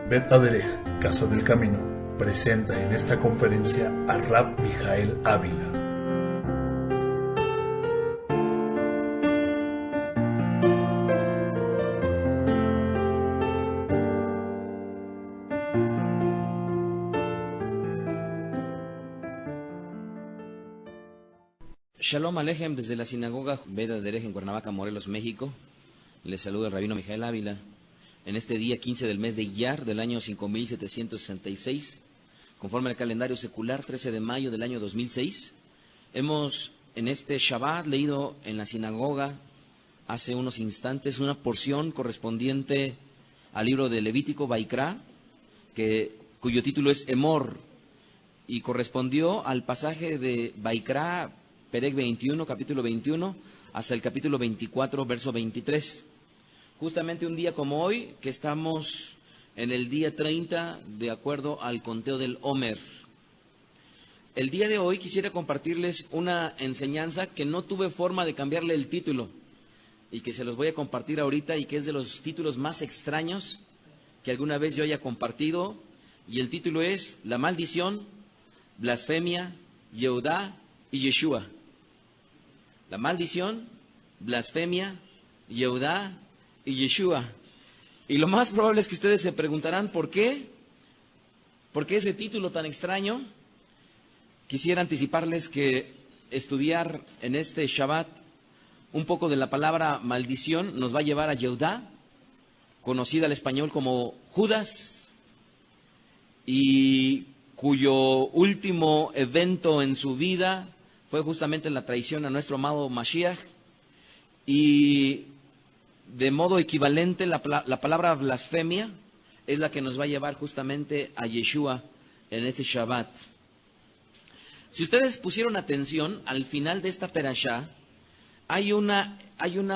Bet Aderech, Casa del Camino, presenta en esta conferencia a Rab Mijael Ávila. Shalom Alejem desde la sinagoga Bet Aderech en Cuernavaca, Morelos, México. Les saluda el rabino Mijael Ávila. En este día 15 del mes de Iyar del año 5766, conforme al calendario secular, 13 de mayo del año 2006, hemos en este Shabbat leído en la sinagoga hace unos instantes una porción correspondiente al libro de Levítico Vaikra, cuyo título es Emor, y correspondió al pasaje de Vaikra, Perek 21, capítulo 21, hasta el capítulo 24, verso 23. Justamente un día como hoy, que estamos en el día 30, de acuerdo al conteo del Omer. El día de hoy quisiera compartirles una enseñanza que no tuve forma de cambiarle el título, y que se los voy a compartir ahorita, y que es de los títulos más extraños que alguna vez yo haya compartido, y el título es La maldición, blasfemia, Yehudá y Yeshua. La maldición, blasfemia, Yehudá y Yeshua. Y lo más probable es que ustedes se preguntarán ¿por qué? ¿Por qué ese título tan extraño? Quisiera anticiparles que estudiar en este Shabbat un poco de la palabra maldición nos va a llevar a Yehudá, conocida al español como Judas, y cuyo último evento en su vida fue justamente la traición a nuestro amado Mashiach. Y de modo equivalente, la palabra blasfemia es la que nos va a llevar justamente a Yeshua en este Shabbat. Si ustedes pusieron atención, al final de esta perashá hay una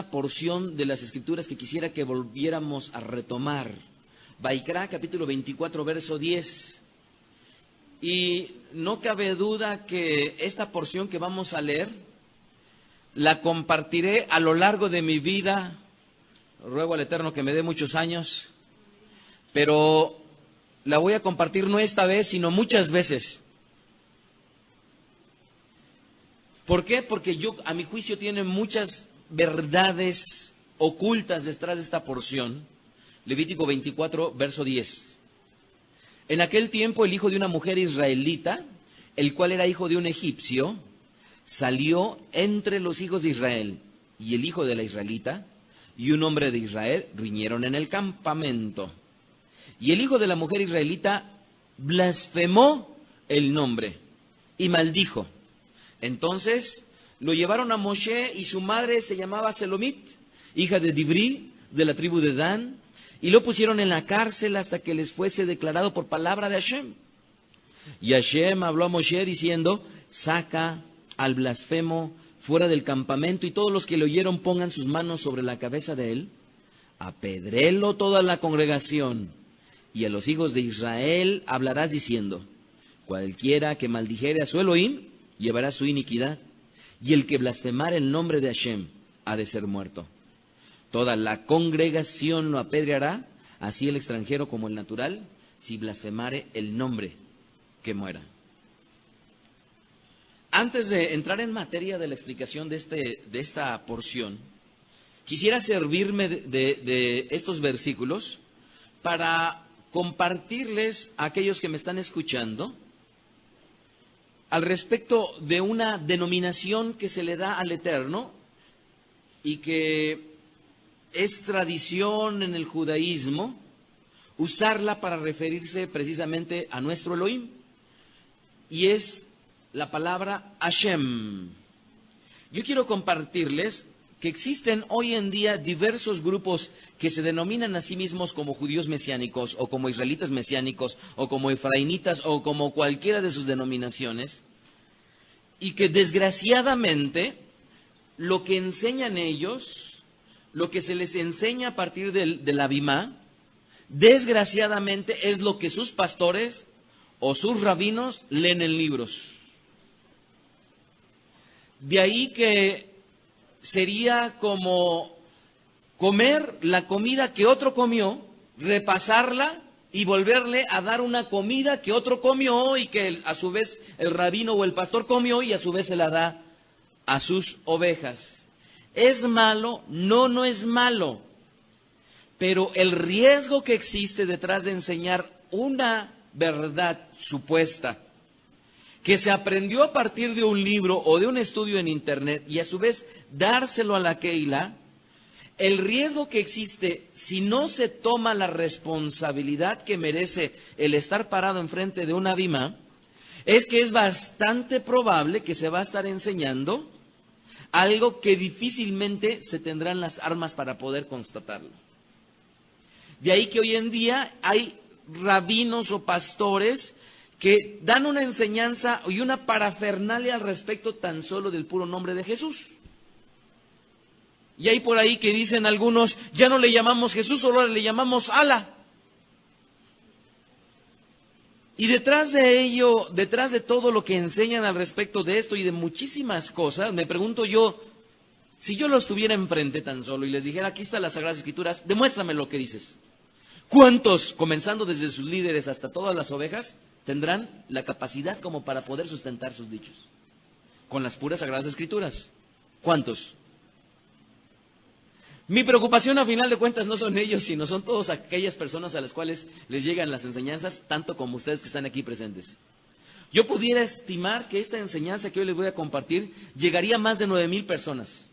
porción de las Escrituras que quisiera que volviéramos a retomar. Vaikra, capítulo 24, verso 10. Y no cabe duda que esta porción que vamos a leer la compartiré a lo largo de mi vida. Ruego al Eterno que me dé muchos años, pero la voy a compartir no esta vez, sino muchas veces. ¿Por qué? Porque a mi juicio, tiene muchas verdades ocultas detrás de esta porción. Levítico 24, verso 10. En aquel tiempo el hijo de una mujer israelita, el cual era hijo de un egipcio, salió entre los hijos de Israel, y el hijo de la israelita y un hombre de Israel riñeron en el campamento. Y el hijo de la mujer israelita blasfemó el nombre y maldijo. Entonces lo llevaron a Moshe, y su madre se llamaba Selomit, hija de Dibri, de la tribu de Dan, y lo pusieron en la cárcel hasta que les fuese declarado por palabra de Hashem. Y Hashem habló a Moshe diciendo: saca al blasfemo fuera del campamento, y todos los que le oyeron pongan sus manos sobre la cabeza de él. Apedrélo toda la congregación, y a los hijos de Israel hablarás diciendo: cualquiera que maldijere a su Elohim llevará su iniquidad, y el que blasfemare el nombre de Hashem ha de ser muerto. Toda la congregación lo apedreará, así el extranjero como el natural, si blasfemare el nombre, que muera. Antes de entrar en materia de la explicación de esta porción, quisiera servirme de estos versículos para compartirles a aquellos que me están escuchando al respecto de una denominación que se le da al Eterno y que es tradición en el judaísmo usarla para referirse precisamente a nuestro Elohim, y es la palabra Hashem. Yo quiero compartirles que existen hoy en día diversos grupos que se denominan a sí mismos como judíos mesiánicos, o como israelitas mesiánicos, o como efraimitas, o como cualquiera de sus denominaciones, y que desgraciadamente lo que enseñan ellos, lo que se les enseña a partir de la Bimá, desgraciadamente es lo que sus pastores o sus rabinos leen en libros. De ahí que sería como comer la comida que otro comió, repasarla y volverle a dar una comida que otro comió y que a su vez el rabino o el pastor comió y a su vez se la da a sus ovejas. ¿Es malo? No, no es malo. Pero el riesgo que existe detrás de enseñar una verdad supuesta, que se aprendió a partir de un libro o de un estudio en internet y a su vez dárselo a la Keilah, el riesgo que existe si no se toma la responsabilidad que merece el estar parado enfrente de una bimá, es que es bastante probable que se va a estar enseñando algo que difícilmente se tendrán las armas para poder constatarlo. De ahí que hoy en día hay rabinos o pastores que dan una enseñanza y una parafernalia al respecto tan solo del puro nombre de Jesús. Y hay por ahí que dicen algunos, ya no le llamamos Jesús, solo le llamamos Alá. Y detrás de ello, detrás de todo lo que enseñan al respecto de esto y de muchísimas cosas, me pregunto yo, si yo lo estuviera enfrente tan solo y les dijera, aquí están las Sagradas Escrituras, demuéstrame lo que dices. ¿Cuántos, comenzando desde sus líderes hasta todas las ovejas, tendrán la capacidad como para poder sustentar sus dichos? Con las puras Sagradas Escrituras. ¿Cuántos? Mi preocupación a final de cuentas no son ellos, sino son todas aquellas personas a las cuales les llegan las enseñanzas, tanto como ustedes que están aquí presentes. Yo pudiera estimar que esta enseñanza que hoy les voy a compartir llegaría a más de 9,000 personas.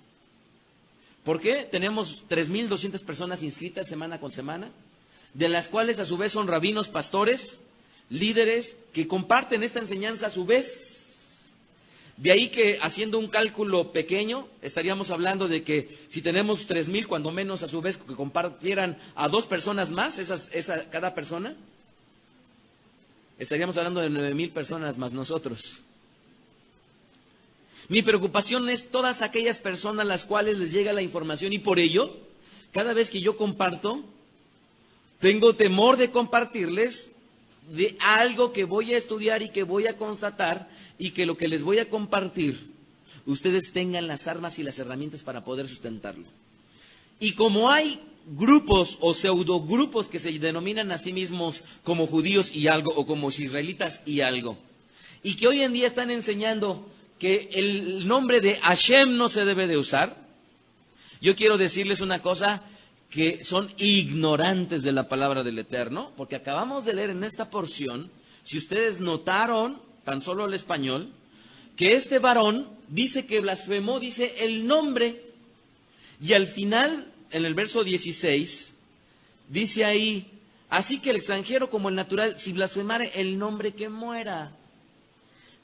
¿Por qué? Tenemos 3,200 personas inscritas semana con semana, de las cuales a su vez son rabinos, pastores, líderes que comparten esta enseñanza a su vez. De ahí que, haciendo un cálculo pequeño, estaríamos hablando de que si tenemos 3,000, cuando menos a su vez que compartieran a 2 personas más, cada persona, estaríamos hablando de 9,000 personas más nosotros. Mi preocupación es todas aquellas personas a las cuales les llega la información y por ello, cada vez que yo comparto, tengo temor de compartirles de algo que voy a estudiar y que voy a constatar y que lo que les voy a compartir, ustedes tengan las armas y las herramientas para poder sustentarlo. Y como hay grupos o pseudogrupos que se denominan a sí mismos como judíos y algo o como israelitas y algo, y que hoy en día están enseñando que el nombre de Hashem no se debe de usar, yo quiero decirles una cosa, que son ignorantes de la palabra del Eterno, porque acabamos de leer en esta porción, si ustedes notaron, tan solo el español, que este varón dice que blasfemó, dice el nombre, y al final, en el verso 16, dice ahí, así que el extranjero como el natural, si blasfemare el nombre, que muera.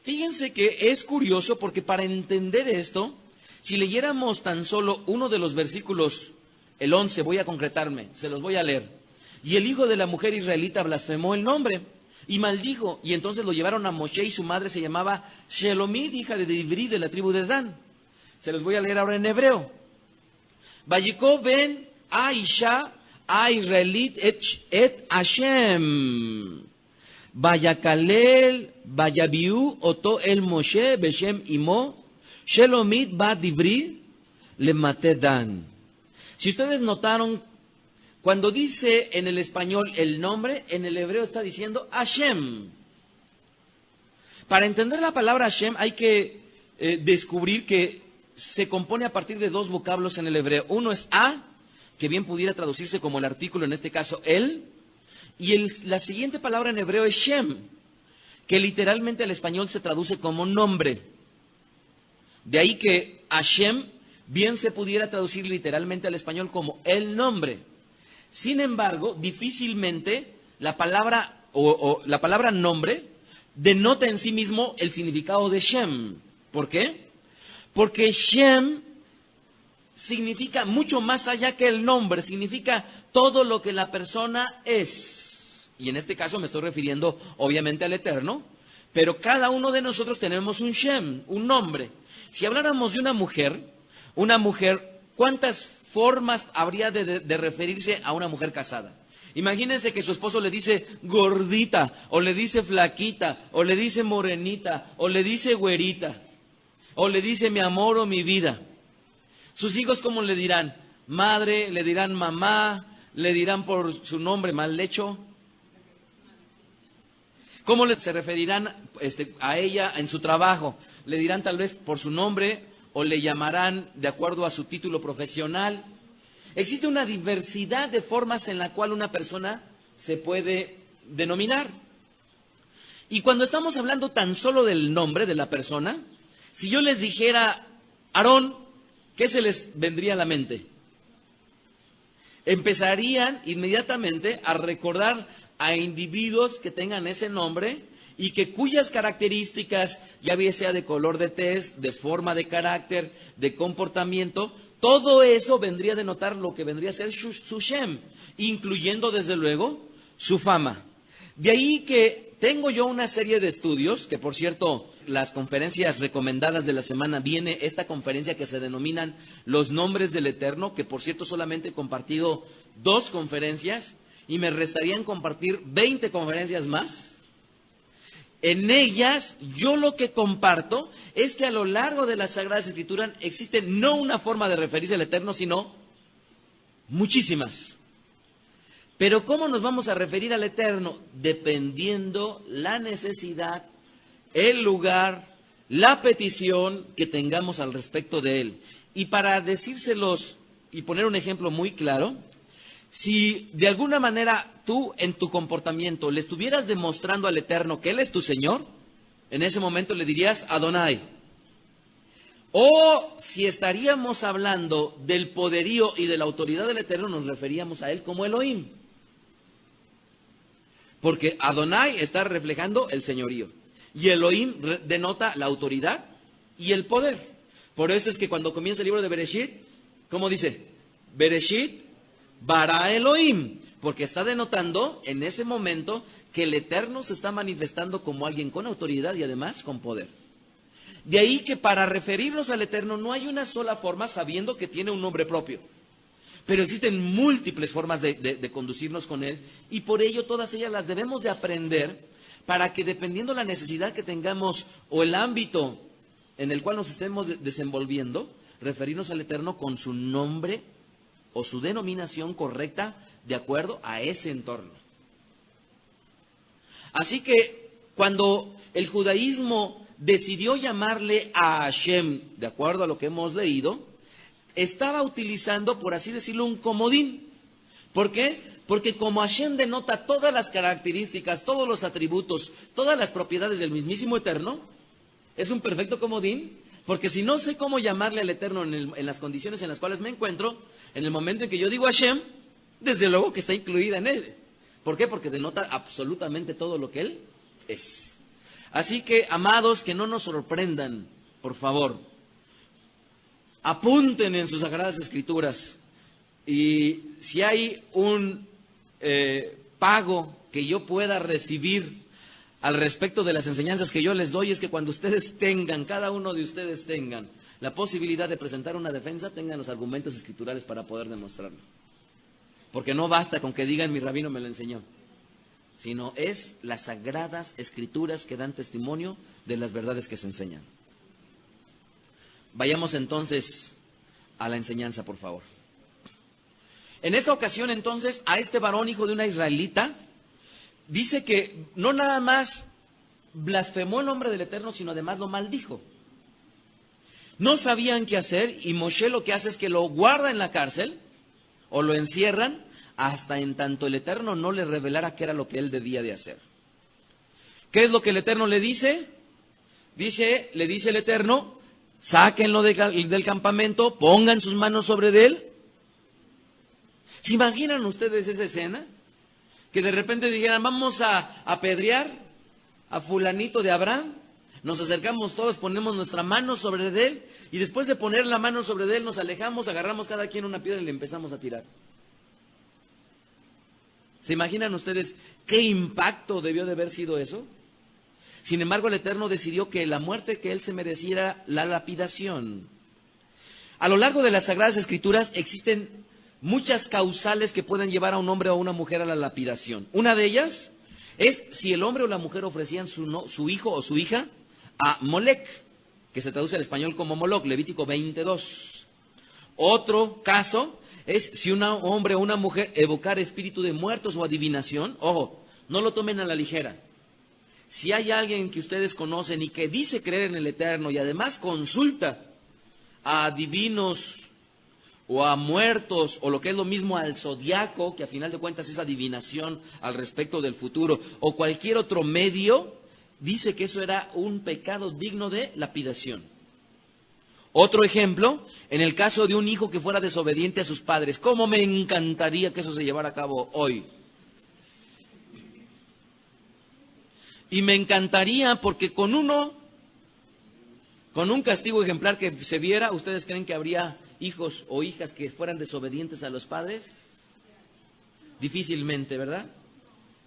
Fíjense que es curioso, porque para entender esto, si leyéramos tan solo uno de los versículos, el 11, voy a concretarme, se los voy a leer. Y el hijo de la mujer israelita blasfemó el nombre y maldijo, y entonces lo llevaron a Moshe y su madre se llamaba Shelomit, hija de Divri, de la tribu de Dan. Se los voy a leer ahora en hebreo. Vayikó ben a Isha a Israelit et Hashem. Vayakalel vayabiu oto el Moshe beshem imo Shelomit ba Divri le mate Dan. Si ustedes notaron, cuando dice en el español el nombre, en el hebreo está diciendo Hashem. Para entender la palabra Hashem hay que descubrir que se compone a partir de 2 vocablos en el hebreo. Uno es A, que bien pudiera traducirse como el artículo, en este caso él, y la siguiente palabra en hebreo es Shem, que literalmente al español se traduce como nombre. De ahí que Hashem bien se pudiera traducir literalmente al español como el nombre. Sin embargo, difícilmente la palabra la palabra nombre denota en sí mismo el significado de Shem. ¿Por qué? Porque Shem significa mucho más allá que el nombre, significa todo lo que la persona es. Y en este caso me estoy refiriendo obviamente al Eterno, pero cada uno de nosotros tenemos un Shem, un nombre. Si habláramos de una mujer, ¿cuántas formas habría de referirse a una mujer casada? Imagínense que su esposo le dice gordita, o le dice flaquita, o le dice morenita, o le dice güerita, o le dice mi amor o mi vida. Sus hijos, ¿cómo le dirán? Madre, le dirán mamá, le dirán por su nombre mal hecho. ¿Cómo se referirán a ella en su trabajo? Le dirán tal vez por su nombre o le llamarán de acuerdo a su título profesional. Existe una diversidad de formas en la cual una persona se puede denominar. Y cuando estamos hablando tan solo del nombre de la persona, si yo les dijera Aarón, ¿qué se les vendría a la mente? Empezarían inmediatamente a recordar a individuos que tengan ese nombre y que cuyas características, ya bien sea de color de tez, de forma de carácter, de comportamiento, todo eso vendría a denotar lo que vendría a ser su Shem, incluyendo desde luego su fama. De ahí que tengo yo una serie de estudios, que por cierto, las conferencias recomendadas de la semana, viene esta conferencia que se denominan Los Nombres del Eterno, que por cierto solamente he compartido 2 conferencias, y me restarían compartir 20 conferencias más. En ellas, yo lo que comparto es que a lo largo de las Sagradas Escrituras existe no una forma de referirse al Eterno, sino muchísimas. Pero ¿cómo nos vamos a referir al Eterno? Dependiendo la necesidad, el lugar, la petición que tengamos al respecto de Él. Y para decírselos y poner un ejemplo muy claro, si de alguna manera tú en tu comportamiento le estuvieras demostrando al Eterno que Él es tu Señor, en ese momento le dirías Adonai. O si estaríamos hablando del poderío y de la autoridad del Eterno, nos referíamos a Él como Elohim. Porque Adonai está reflejando el señorío. Y Elohim denota la autoridad y el poder. Por eso es que cuando comienza el libro de Bereshit, ¿cómo dice? Bereshit bara Elohim. Porque está denotando en ese momento que el Eterno se está manifestando como alguien con autoridad y además con poder. De ahí que para referirnos al Eterno no hay una sola forma, sabiendo que tiene un nombre propio. Pero existen múltiples formas de conducirnos con Él, y por ello todas ellas las debemos de aprender para que, dependiendo la necesidad que tengamos o el ámbito en el cual nos estemos desenvolviendo, referirnos al Eterno con su nombre o su denominación correcta de acuerdo a ese entorno. Así que cuando el judaísmo decidió llamarle a Hashem, de acuerdo a lo que hemos leído, estaba utilizando, por así decirlo, un comodín. ¿Por qué? Porque como Hashem denota todas las características, todos los atributos, todas las propiedades del mismísimo Eterno, es un perfecto comodín, porque si no sé cómo llamarle al Eterno en las condiciones en las cuales me encuentro, en el momento en que yo digo Hashem, desde luego que está incluida en él. ¿Por qué? Porque denota absolutamente todo lo que Él es. Así que, amados, que no nos sorprendan, por favor. Apunten en sus Sagradas Escrituras, y si hay un pago que yo pueda recibir al respecto de las enseñanzas que yo les doy, es que cuando ustedes tengan, cada uno de ustedes tengan la posibilidad de presentar una defensa, tengan los argumentos escriturales para poder demostrarlo. Porque no basta con que digan mi rabino me lo enseñó, sino es las Sagradas Escrituras que dan testimonio de las verdades que se enseñan. Vayamos entonces a la enseñanza, por favor. En esta ocasión, entonces, a este varón, hijo de una israelita, dice que no nada más blasfemó el nombre del Eterno, sino además lo maldijo. No sabían qué hacer, y Moshe lo que hace es que lo guarda en la cárcel, o lo encierran, hasta en tanto el Eterno no le revelara qué era lo que él debía de hacer. ¿Qué es lo que el Eterno le dice? Le dice el Eterno: sáquenlo del campamento, pongan sus manos sobre él. ¿Se imaginan ustedes esa escena? Que de repente dijeran: vamos a apedrear a fulanito de Abraham. Nos acercamos todos, ponemos nuestra mano sobre él, y después de poner la mano sobre él nos alejamos, agarramos cada quien una piedra y le empezamos a tirar. ¿Se imaginan ustedes qué impacto debió de haber sido eso? Sin embargo, el Eterno decidió que la muerte que él se mereciera era la lapidación. A lo largo de las Sagradas Escrituras existen muchas causales que pueden llevar a un hombre o a una mujer a la lapidación. Una de ellas es si el hombre o la mujer ofrecían su hijo o su hija a Molec, que se traduce al español como Moloc, Levítico 22. Otro caso es si un hombre o una mujer evocar espíritu de muertos o adivinación. Ojo, no lo tomen a la ligera. Si hay alguien que ustedes conocen y que dice creer en el Eterno y además consulta a divinos o a muertos, o lo que es lo mismo al zodiaco, que a final de cuentas es adivinación al respecto del futuro, o cualquier otro medio, dice que eso era un pecado digno de lapidación. Otro ejemplo, en el caso de un hijo que fuera desobediente a sus padres. ¿Cómo me encantaría que eso se llevara a cabo hoy? Y me encantaría porque con un castigo ejemplar que se viera, ¿ustedes creen que habría hijos o hijas que fueran desobedientes a los padres? Difícilmente, ¿verdad?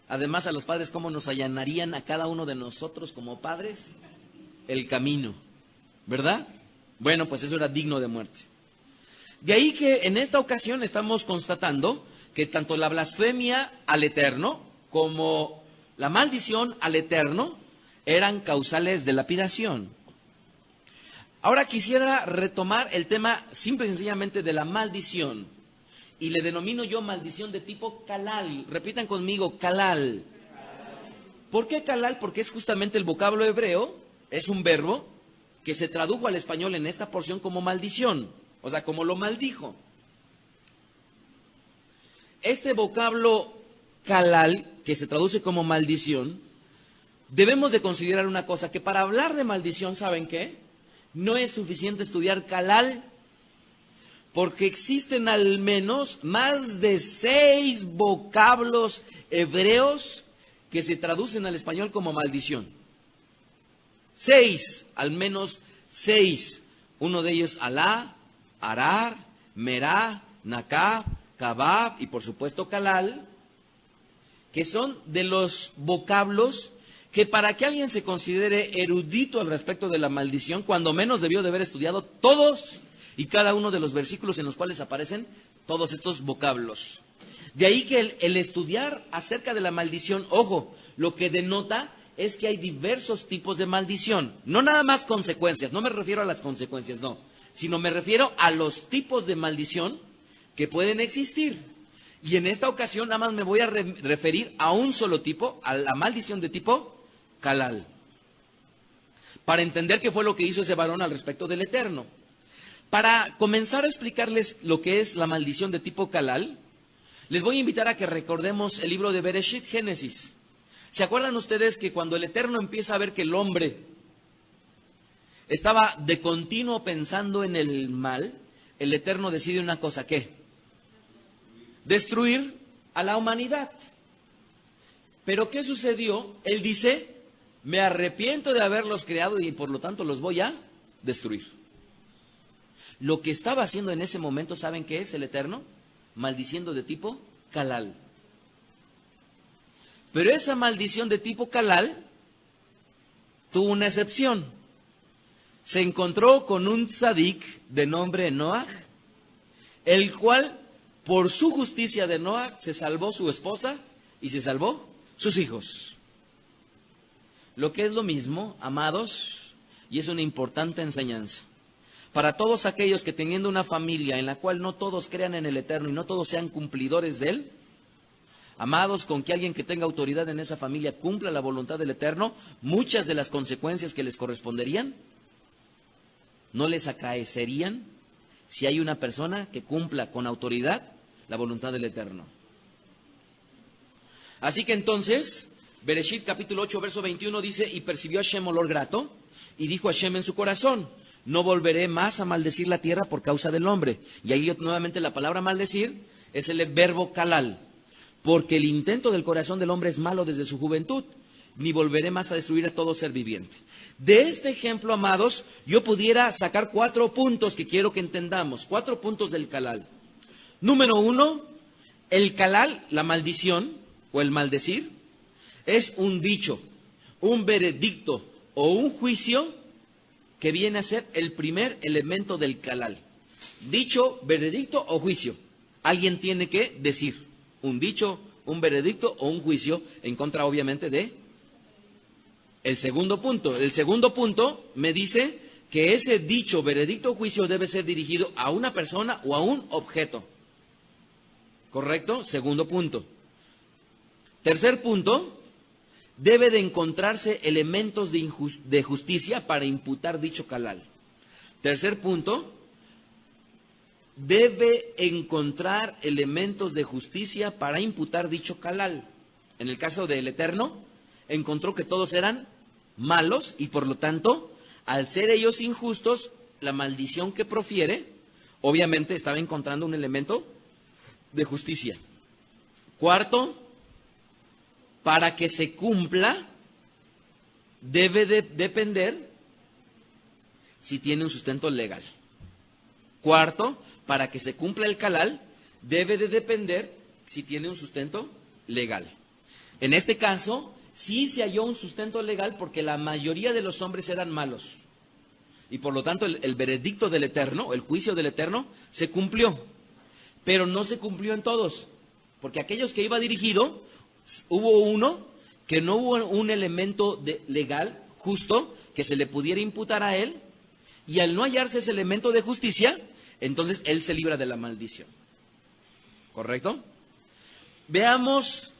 Además, a los padres, ¿cómo nos allanarían a cada uno de nosotros como padres el camino? ¿Verdad? Bueno, pues eso era digno de muerte. De ahí que en esta ocasión estamos constatando que tanto la blasfemia al Eterno como la maldición al Eterno eran causales de lapidación. Ahora quisiera retomar el tema simple y sencillamente de la maldición. Y le denomino yo maldición de tipo kalal. Repitan conmigo, kalal. ¿Por qué kalal? Porque es justamente el vocablo hebreo, es un verbo que se tradujo al español en esta porción como maldición. O sea, como lo maldijo. Este vocablo kalal, que se traduce como maldición, debemos de considerar una cosa, que para hablar de maldición, ¿saben qué? No es suficiente estudiar kalal, porque existen al menos más de 6 vocablos hebreos que se traducen al español como maldición. 6, al menos 6. Uno de ellos alá, arar, merá, nakab, kabab y por supuesto kalal, que son de los vocablos que para que alguien se considere erudito al respecto de la maldición, cuando menos debió de haber estudiado todos y cada uno de los versículos en los cuales aparecen todos estos vocablos. De ahí que el estudiar acerca de la maldición, ojo, lo que denota es que hay diversos tipos de maldición. No nada más consecuencias, no me refiero a las consecuencias, no, sino me refiero a los tipos de maldición que pueden existir. Y en esta ocasión nada más me voy a referir a un solo tipo, a la maldición de tipo kalal, para entender qué fue lo que hizo ese varón al respecto del Eterno. Para comenzar a explicarles lo que es la maldición de tipo kalal, les voy a invitar a que recordemos el libro de Bereshit, Génesis. ¿Se acuerdan ustedes que cuando el Eterno empieza a ver que el hombre estaba de continuo pensando en el mal, el Eterno decide una cosa, ¿qué? Destruir a la humanidad. Pero ¿qué sucedió? Él dice, me arrepiento de haberlos creado y por lo tanto los voy a destruir. Lo que estaba haciendo en ese momento, ¿saben qué es el Eterno? Maldiciendo de tipo kalal. Pero esa maldición de tipo kalal tuvo una excepción. Se encontró con un tzadik de nombre Noaj, el cual, por su justicia de Noaj, se salvó su esposa y se salvó sus hijos. Lo que es lo mismo, amados, y es una importante enseñanza. Para todos aquellos que teniendo una familia en la cual no todos crean en el Eterno y no todos sean cumplidores de Él, amados, con que alguien que tenga autoridad en esa familia cumpla la voluntad del Eterno, muchas de las consecuencias que les corresponderían no les acaecerían si hay una persona que cumpla con autoridad la voluntad del Eterno. Así que entonces, Bereshit capítulo 8, verso 21 dice, y percibió Hashem olor grato, y dijo Hashem en su corazón, no volveré más a maldecir la tierra por causa del hombre. Y ahí nuevamente la palabra maldecir es el verbo kalal, porque el intento del corazón del hombre es malo desde su juventud, ni volveré más a destruir a todo ser viviente. De este ejemplo, amados, yo pudiera sacar 4 puntos que quiero que entendamos, 4 puntos del kalal. Número 1, el kalal, la maldición o el maldecir, es un dicho, un veredicto o un juicio que viene a ser el primer elemento del kalal. Dicho, veredicto o juicio. Alguien tiene que decir un dicho, un veredicto o un juicio en contra, obviamente, de el segundo punto. El segundo punto me dice que ese dicho, veredicto o juicio debe ser dirigido a una persona o a un objeto. ¿Correcto? Segundo punto. Tercer punto, debe de encontrarse elementos de justicia para imputar dicho calal. Tercer punto, debe encontrar elementos de justicia para imputar dicho calal. En el caso del Eterno, encontró que todos eran malos y por lo tanto, al ser ellos injustos, la maldición que profiere, obviamente estaba encontrando un elemento de justicia. Cuarto, para que se cumpla, debe de depender si tiene un sustento legal. Cuarto, para que se cumpla el calal, debe de depender si tiene un sustento legal. En este caso, sí se halló un sustento legal porque la mayoría de los hombres eran malos. Y por lo tanto, el veredicto del Eterno, el juicio del Eterno, se cumplió. Pero no se cumplió en todos. Porque aquellos que iba dirigido, hubo uno que no hubo un elemento legal, justo, que se le pudiera imputar a él. Y al no hallarse ese elemento de justicia, entonces él se libra de la maldición. ¿Correcto? Veamos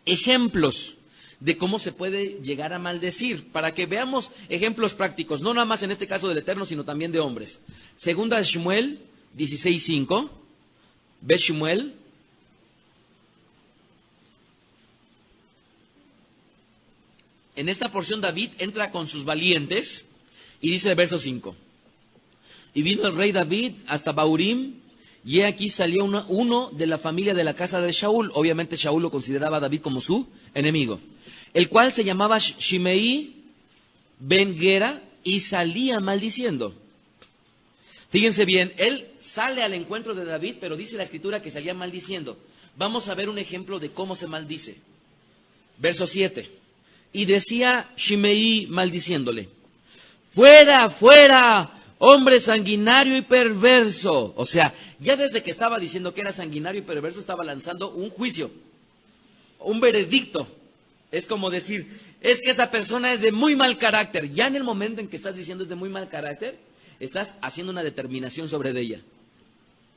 ejemplos de cómo se puede llegar a maldecir, para que veamos ejemplos prácticos, no nada más en este caso del Eterno, sino también de hombres. Segunda de Shmuel 16:5, ve Shmuel. En esta porción David entra con sus valientes y dice el verso 5. Y vino el rey David hasta Bahurim, y he aquí salió uno de la familia de la casa de Shaul. Obviamente Shaul lo consideraba a David como su enemigo, el cual se llamaba Shimei ben Gera, y salía maldiciendo. Fíjense bien, él sale al encuentro de David, pero dice la escritura que salía maldiciendo. Vamos a ver un ejemplo de cómo se maldice. Verso 7. Y decía Shimei maldiciéndole: fuera, fuera, hombre sanguinario y perverso. O sea, ya desde que estaba diciendo que era sanguinario y perverso, estaba lanzando un juicio, un veredicto. Es como decir, es que esa persona es de muy mal carácter. Ya en el momento en que estás diciendo es de muy mal carácter, estás haciendo una determinación sobre ella.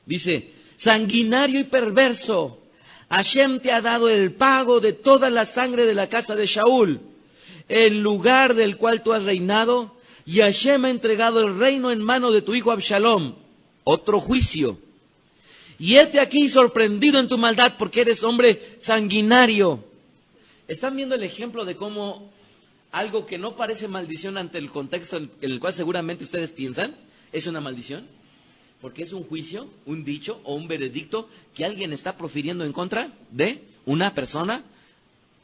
Dice, sanguinario y perverso, Hashem te ha dado el pago de toda la sangre de la casa de Shaul, el lugar del cual tú has reinado, y Hashem ha entregado el reino en mano de tu hijo Absalom. Otro juicio. Y hete aquí sorprendido en tu maldad porque eres hombre sanguinario. ¿Están viendo el ejemplo de cómo algo que no parece maldición ante el contexto en el cual seguramente ustedes piensan es una maldición? Porque es un juicio, un dicho o un veredicto que alguien está profiriendo en contra de una persona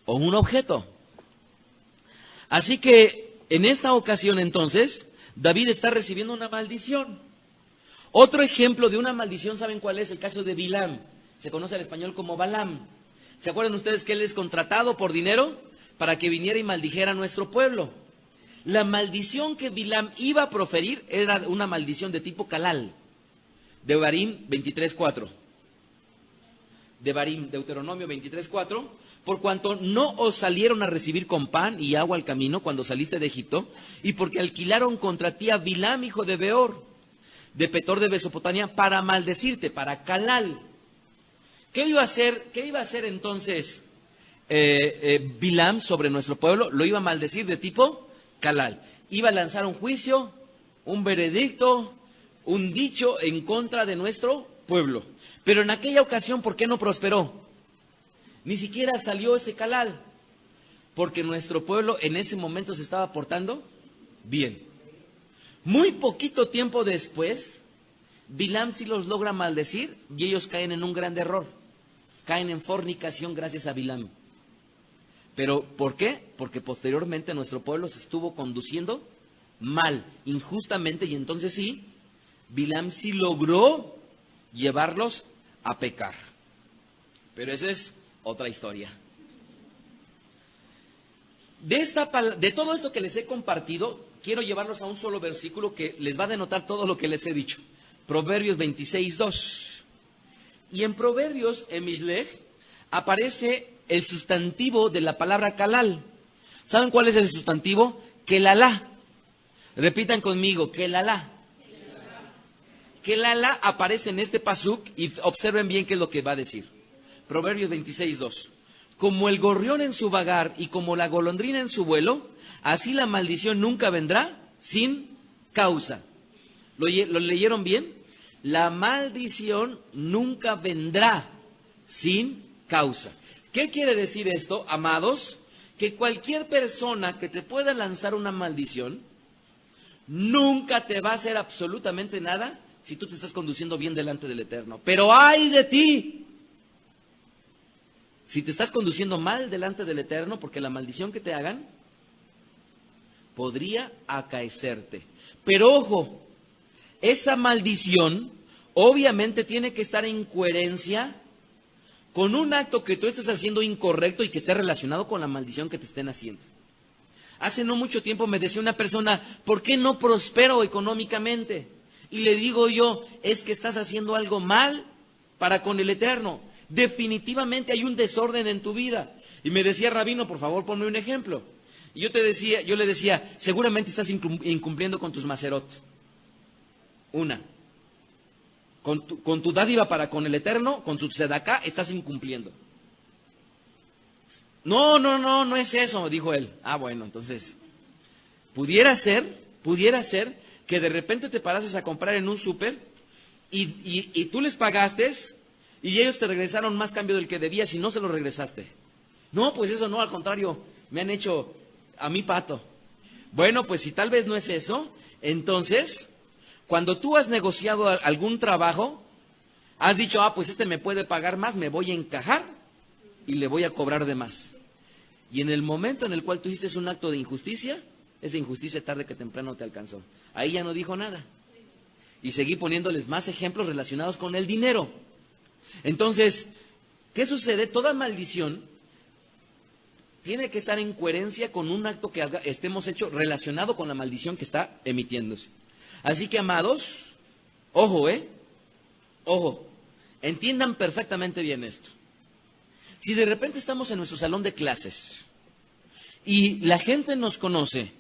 o un objeto. Así que en esta ocasión entonces, David está recibiendo una maldición. Otro ejemplo de una maldición, ¿saben cuál es? El caso de Bilam. Se conoce al español como Balaam. ¿Se acuerdan ustedes que él es contratado por dinero para que viniera y maldijera a nuestro pueblo? La maldición que Bilam iba a proferir era una maldición de tipo calal. Devarim 23:4. Devarim, Deuteronomio 23:4. Por cuanto no os salieron a recibir con pan y agua al camino cuando saliste de Egipto, y porque alquilaron contra ti a Bilam, hijo de Beor, de Petor de Mesopotamia, para maldecirte, para calal. ¿Qué iba a hacer entonces Bilam sobre nuestro pueblo? Lo iba a maldecir de tipo calal. Iba a lanzar un juicio, un veredicto, un dicho en contra de nuestro pueblo. Pero en aquella ocasión, ¿por qué no prosperó? Ni siquiera salió ese calal, porque nuestro pueblo en ese momento se estaba portando bien. Muy poquito tiempo después, Bilam sí los logra maldecir y ellos caen en un gran error. Caen en fornicación gracias a Bilam. ¿Pero por qué? Porque posteriormente nuestro pueblo se estuvo conduciendo mal, injustamente, y entonces sí, Bilam sí logró llevarlos a pecar. Pero esa es otra historia. De todo esto que les he compartido, quiero llevarlos a un solo versículo que les va a denotar todo lo que les he dicho. Proverbios 26:2. Y en Proverbios, en Mishlech, aparece el sustantivo de la palabra calal. ¿Saben cuál es el sustantivo? Kelalá. Repitan conmigo, kelalá. Kelalá aparece en este pasuk y observen bien qué es lo que va a decir. Proverbios 26:2. como el gorrión en su vagar y como la golondrina en su vuelo, así la maldición nunca vendrá sin causa. ¿Lo leyeron bien? La maldición nunca vendrá sin causa. ¿Qué quiere decir esto, amados? Que cualquier persona que te pueda lanzar una maldición, nunca te va a hacer absolutamente nada si tú te estás conduciendo bien delante del Eterno. Pero ¡ay de ti! Si te estás conduciendo mal delante del Eterno, porque la maldición que te hagan podría acaecerte. Pero ojo, esa maldición obviamente tiene que estar en coherencia con un acto que tú estés haciendo incorrecto y que esté relacionado con la maldición que te estén haciendo. Hace no mucho tiempo me decía una persona, ¿por qué no prospero económicamente? Y le digo yo, es que estás haciendo algo mal para con el Eterno. Definitivamente hay un desorden en tu vida. Y me decía, Rabino, por favor, ponme un ejemplo. Y yo le decía, seguramente estás incumpliendo con tus maserot. Una. Con tu dádiva para con el Eterno, con tu tzedaká, estás incumpliendo. No es eso, dijo él. Ah, bueno, entonces, pudiera ser que de repente te parases a comprar en un súper y tú les pagaste y ellos te regresaron más cambio del que debías y no se lo regresaste. No, pues eso no, al contrario, me han hecho a mí pato. Bueno, pues si tal vez no es eso, entonces, cuando tú has negociado algún trabajo, has dicho, pues este me puede pagar más, me voy a encajar y le voy a cobrar de más. Y en el momento en el cual tú hiciste un acto de injusticia, esa injusticia tarde que temprano te alcanzó. Ahí ya no dijo nada. Y seguí poniéndoles más ejemplos relacionados con el dinero. Entonces, ¿qué sucede? Toda maldición tiene que estar en coherencia con un acto que estemos hecho relacionado con la maldición que está emitiéndose. Así que, amados, ojo, ojo, entiendan perfectamente bien esto. Si de repente estamos en nuestro salón de clases y la gente nos conoce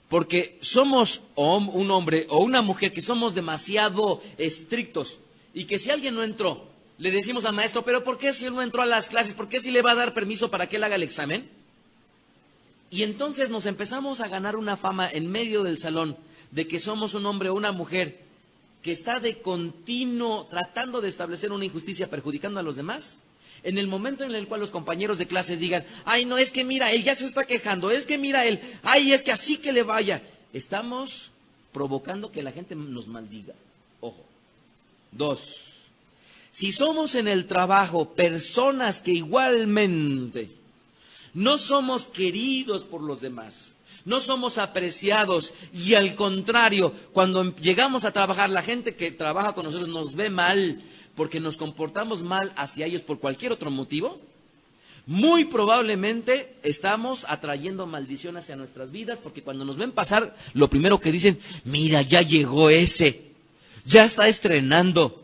porque somos un hombre o una mujer que somos demasiado estrictos y que si alguien no entró, le decimos al maestro, pero ¿por qué si él no entró a las clases? ¿Por qué si le va a dar permiso para que él haga el examen? Y entonces nos empezamos a ganar una fama en medio del salón de que somos un hombre o una mujer que está de continuo tratando de establecer una injusticia perjudicando a los demás. En el momento en el cual los compañeros de clase digan, ay, no, es que mira, él ya se está quejando, es que mira él, ay, es que así que le vaya. Estamos provocando que la gente nos maldiga. Ojo. 2. Si somos en el trabajo personas que igualmente no somos queridos por los demás, no somos apreciados y al contrario, cuando llegamos a trabajar, la gente que trabaja con nosotros nos ve mal, porque nos comportamos mal hacia ellos por cualquier otro motivo, muy probablemente estamos atrayendo maldición hacia nuestras vidas, porque cuando nos ven pasar, lo primero que dicen, mira, ya llegó ese, ya está estrenando.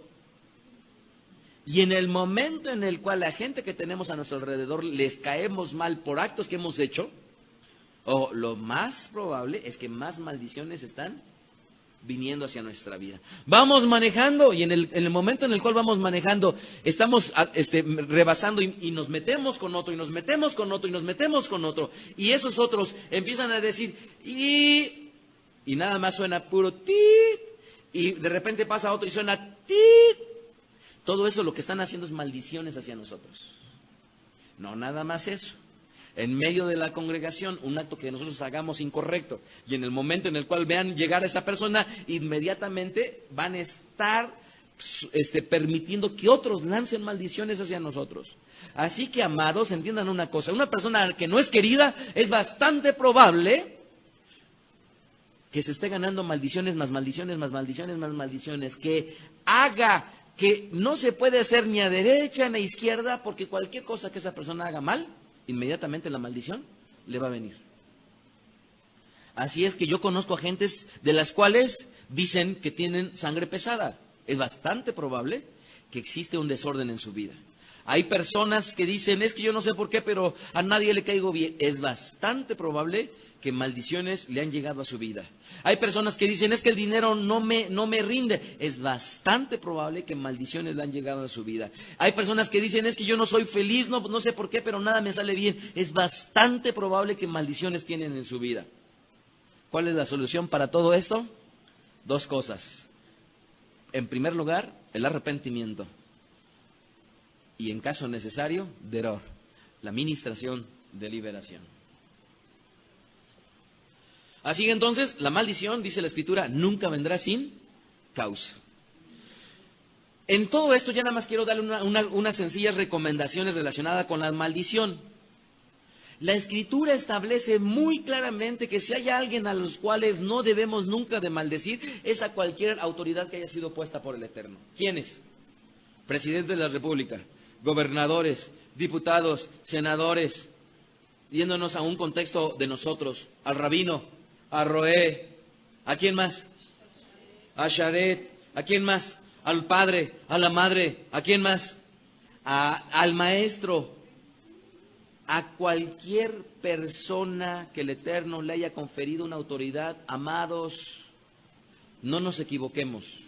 Y en el momento en el cual la gente que tenemos a nuestro alrededor les caemos mal por actos que hemos hecho, lo más probable es que más maldiciones están viniendo hacia nuestra vida. Vamos manejando y en el momento en el cual vamos manejando estamos rebasando y nos metemos con otro y nos metemos con otro y nos metemos con otro y esos otros empiezan a decir y nada más suena puro tit y de repente pasa otro y suena tit. Todo eso lo que están haciendo es maldiciones hacia nosotros. No nada más eso. En medio de la congregación, un acto que nosotros hagamos incorrecto, y en el momento en el cual vean llegar a esa persona, inmediatamente van a estar permitiendo que otros lancen maldiciones hacia nosotros. Así que, amados, entiendan una cosa, una persona que no es querida, es bastante probable que se esté ganando maldiciones, más maldiciones, más maldiciones, más maldiciones, que haga que no se puede hacer ni a derecha ni a izquierda, porque cualquier cosa que esa persona haga mal, inmediatamente la maldición le va a venir. Así es que yo conozco a gentes de las cuales dicen que tienen sangre pesada. Es bastante probable que existe un desorden en su vida. Hay personas que dicen, es que yo no sé por qué, pero a nadie le caigo bien. Es bastante probable que maldiciones le han llegado a su vida. Hay personas que dicen, es que el dinero no me rinde. Es bastante probable que maldiciones le han llegado a su vida. Hay personas que dicen, es que yo no soy feliz, no sé por qué, pero nada me sale bien. Es bastante probable que maldiciones tienen en su vida. ¿Cuál es la solución para todo esto? Dos cosas. En primer lugar, el arrepentimiento. Y en caso necesario, deror, la ministración de liberación. Así que entonces, la maldición, dice la Escritura, nunca vendrá sin causa. En todo esto ya nada más quiero darle unas sencillas recomendaciones relacionadas con la maldición. La Escritura establece muy claramente que si hay alguien a los cuales no debemos nunca de maldecir, es a cualquier autoridad que haya sido puesta por el Eterno. ¿Quiénes? Presidente de la República, gobernadores, diputados, senadores, yéndonos a un contexto de nosotros, al rabino, a Roé, ¿a quién más? A Sharet, ¿a quién más? Al padre, a la madre, ¿a quién más? Al maestro, a cualquier persona que el Eterno le haya conferido una autoridad. Amados, no nos equivoquemos.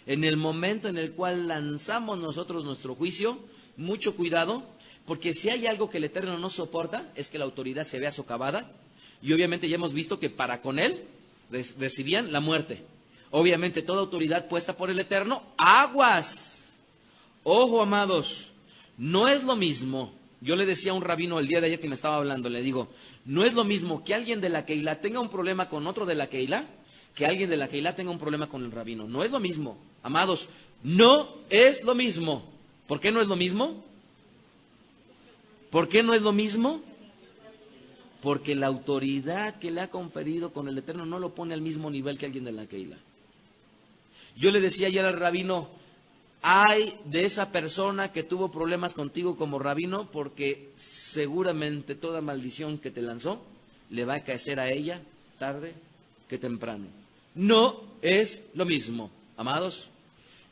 En el momento en el cual lanzamos nosotros nuestro juicio, mucho cuidado, porque si hay algo que el Eterno no soporta, es que la autoridad se vea socavada. Y obviamente ya hemos visto que para con él recibían la muerte. Obviamente toda autoridad puesta por el Eterno, aguas. Ojo, amados, no es lo mismo. Yo le decía a un rabino el día de ayer que me estaba hablando, le digo, no es lo mismo que alguien de la Keilah tenga un problema con otro de la Keilah, que alguien de la Keilah tenga un problema con el rabino. No es lo mismo, amados, no es lo mismo. ¿Por qué no es lo mismo? ¿Por qué no es lo mismo? Porque la autoridad que le ha conferido con el Eterno no lo pone al mismo nivel que alguien de la Keilah. Yo le decía ayer al rabino, ay de esa persona que tuvo problemas contigo como rabino, porque seguramente toda maldición que te lanzó le va a caer a ella tarde que temprano. No es lo mismo, amados.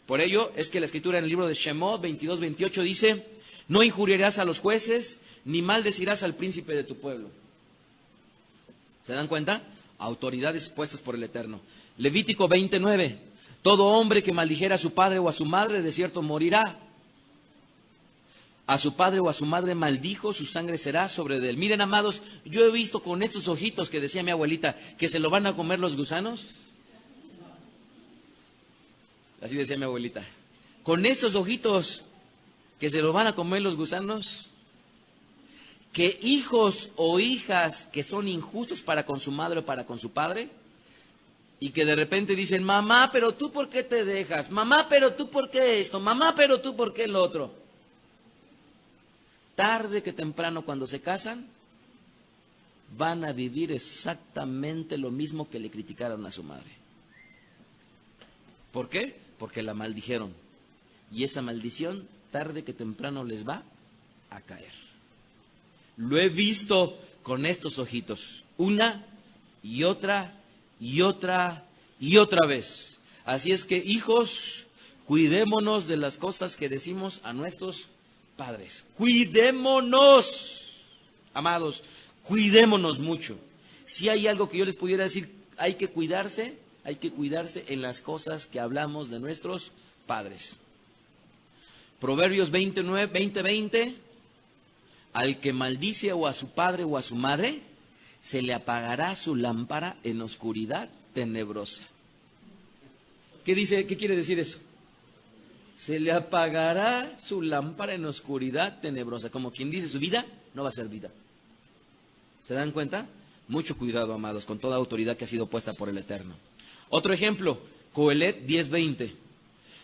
Por ello es que la Escritura en el libro de Shemot 22-28 dice, no injuriarás a los jueces, ni maldecirás al príncipe de tu pueblo. ¿Se dan cuenta? Autoridades puestas por el Eterno. Levítico 29. Todo hombre que maldijera a su padre o a su madre, de cierto morirá. A su padre o a su madre maldijo, su sangre será sobre él. Miren, amados, yo he visto con estos ojitos que decía mi abuelita, que se lo van a comer los gusanos. Así decía mi abuelita. Con estos ojitos que se lo van a comer los gusanos. Que hijos o hijas que son injustos para con su madre o para con su padre, y que de repente dicen, mamá, pero tú ¿por qué te dejas? Mamá, pero tú ¿por qué esto? Mamá, pero tú ¿por qué el otro? Tarde que temprano, cuando se casan, van a vivir exactamente lo mismo que le criticaron a su madre. ¿Por qué? Porque la maldijeron. Y esa maldición, tarde que temprano les va a caer. Lo he visto con estos ojitos, una y otra y otra y otra vez. Así es que, hijos, cuidémonos de las cosas que decimos a nuestros padres. Cuidémonos, amados, cuidémonos mucho. Si hay algo que yo les pudiera decir, hay que cuidarse en las cosas que hablamos de nuestros padres. Proverbios 20:20. Al que maldice o a su padre o a su madre, se le apagará su lámpara en oscuridad tenebrosa. ¿Qué dice? ¿Qué quiere decir eso? Se le apagará su lámpara en oscuridad tenebrosa. Como quien dice, su vida no va a ser vida. ¿Se dan cuenta? Mucho cuidado, amados, con toda autoridad que ha sido puesta por el Eterno. Otro ejemplo, Coelet 10:20.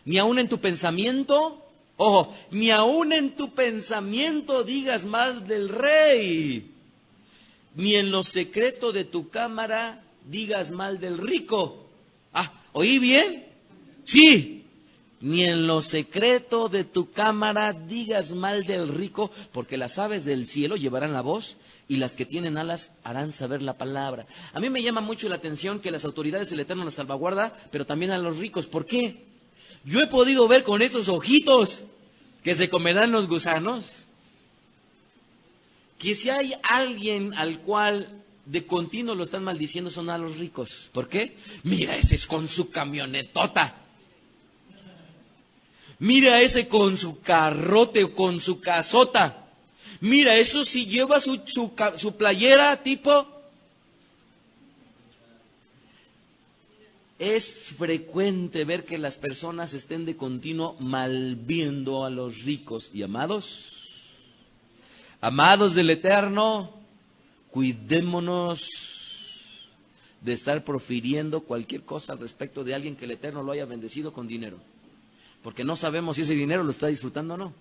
Ni aun en tu pensamiento... Ojo, ni aún en tu pensamiento digas mal del rey, ni en lo secreto de tu cámara digas mal del rico. ¿Oí bien? Sí. Ni en lo secreto de tu cámara digas mal del rico, porque las aves del cielo llevarán la voz y las que tienen alas harán saber la palabra. A mí me llama mucho la atención que las autoridades del Eterno nos salvaguarda, pero también a los ricos. ¿Por qué? Yo he podido ver con esos ojitos que se comerán los gusanos, que si hay alguien al cual de continuo lo están maldiciendo son a los ricos. ¿Por qué? Mira, ese es con su camionetota. Mira ese con su carrote o con su casota. Mira, eso sí lleva su playera tipo. Es frecuente ver que las personas estén de continuo malviendo a los ricos. Y amados del Eterno, cuidémonos de estar profiriendo cualquier cosa al respecto de alguien que el Eterno lo haya bendecido con dinero. Porque no sabemos si ese dinero lo está disfrutando o no.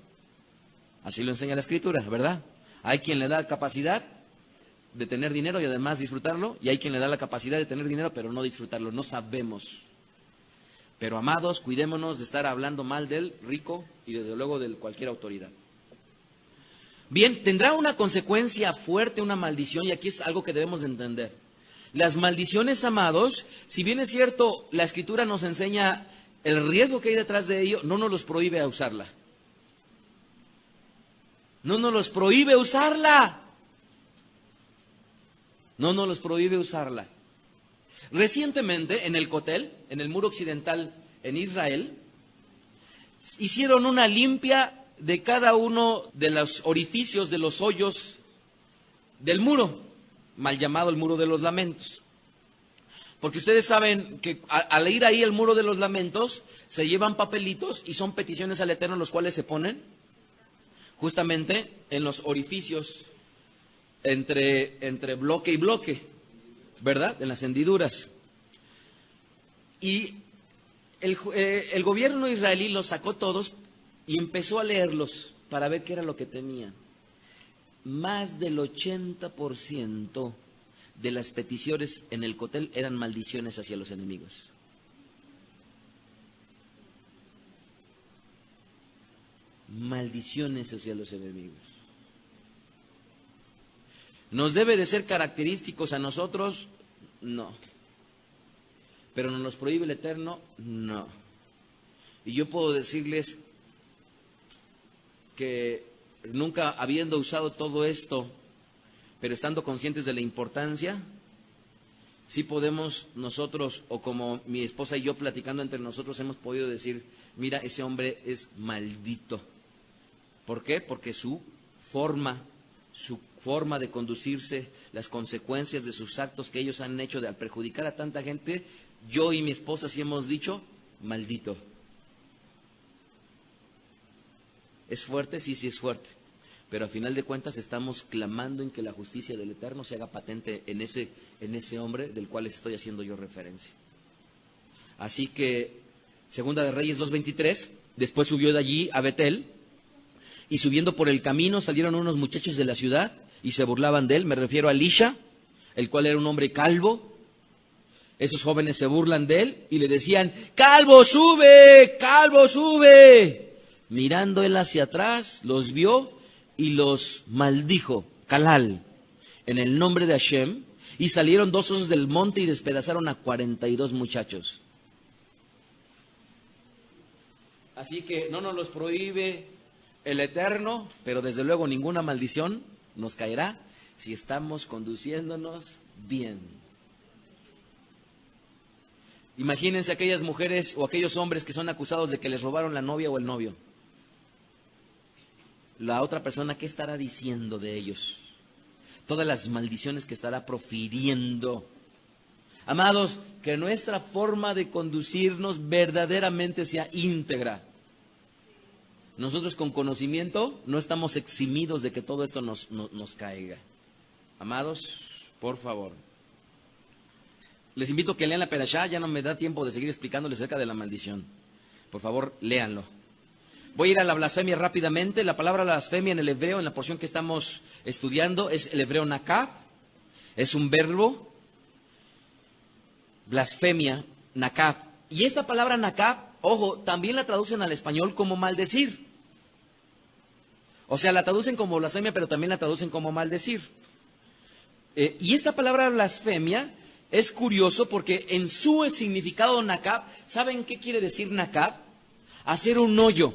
Así lo enseña la Escritura, ¿verdad? Hay quien le da capacidad de tener dinero y además disfrutarlo, y hay quien le da la capacidad de tener dinero pero no disfrutarlo. No sabemos. Pero amados, cuidémonos de estar hablando mal del rico y desde luego de cualquier autoridad. Bien, tendrá una consecuencia fuerte, una maldición, y aquí es algo que debemos de entender. Las maldiciones, amados, si bien es cierto, la Escritura nos enseña el riesgo que hay detrás de ello, no nos los prohíbe a usarla. No nos los prohíbe usarla. No nos los prohíbe usarla. Recientemente, en el Kotel, en el muro occidental en Israel, hicieron una limpia de cada uno de los orificios, de los hoyos del muro, mal llamado el muro de los lamentos. Porque ustedes saben que al ir ahí al muro de los lamentos, se llevan papelitos y son peticiones al Eterno, los cuales se ponen justamente en los orificios entre bloque y bloque, ¿verdad? En las hendiduras. Y el gobierno israelí los sacó todos y empezó a leerlos para ver qué era lo que tenían. Más del 80% de las peticiones en el Kotel eran maldiciones hacia los enemigos. Maldiciones hacia los enemigos. ¿Nos debe de ser característicos a nosotros? No. ¿Pero nos los prohíbe el Eterno? No. Y yo puedo decirles que nunca habiendo usado todo esto, pero estando conscientes de la importancia, sí podemos nosotros, o como mi esposa y yo platicando entre nosotros, hemos podido decir, mira, ese hombre es maldito. ¿Por qué? Porque su forma de conducirse, las consecuencias de sus actos que ellos han hecho al perjudicar a tanta gente, yo y mi esposa sí hemos dicho, maldito. ¿Es fuerte? Sí, sí es fuerte. Pero a final de cuentas estamos clamando en que la justicia del Eterno se haga patente en ese hombre del cual les estoy haciendo yo referencia. Así que, Segunda de Reyes 2:23, después subió de allí a Betel, y subiendo por el camino salieron unos muchachos de la ciudad y se burlaban de él. Me refiero a Elisha, el cual era un hombre calvo. Esos jóvenes se burlan de él y le decían, ¡calvo, sube! ¡Calvo, sube! Mirando él hacia atrás, los vio y los maldijo, Calal, en el nombre de Hashem, y salieron 2 osos del monte y despedazaron a 42 muchachos. Así que no nos los prohíbe el Eterno, pero desde luego ninguna maldición nos caerá si estamos conduciéndonos bien. Imagínense aquellas mujeres o aquellos hombres que son acusados de que les robaron la novia o el novio. La otra persona, ¿qué estará diciendo de ellos? Todas las maldiciones que estará profiriendo. Amados, que nuestra forma de conducirnos verdaderamente sea íntegra. Nosotros con conocimiento no estamos eximidos de que todo esto nos caiga. Amados, por favor. Les invito a que lean la Perashá, ya no me da tiempo de seguir explicándoles acerca de la maldición. Por favor, léanlo. Voy a ir a la blasfemia rápidamente. La palabra blasfemia en el hebreo, en la porción que estamos estudiando, es el hebreo nakab. Es un verbo. Blasfemia, nakab. Y esta palabra nakab, ojo, también la traducen al español como maldecir. O sea, la traducen como blasfemia, pero también la traducen como maldecir. Y esta palabra blasfemia es curioso porque en su significado nakab, ¿saben qué quiere decir nakab? Hacer un hoyo.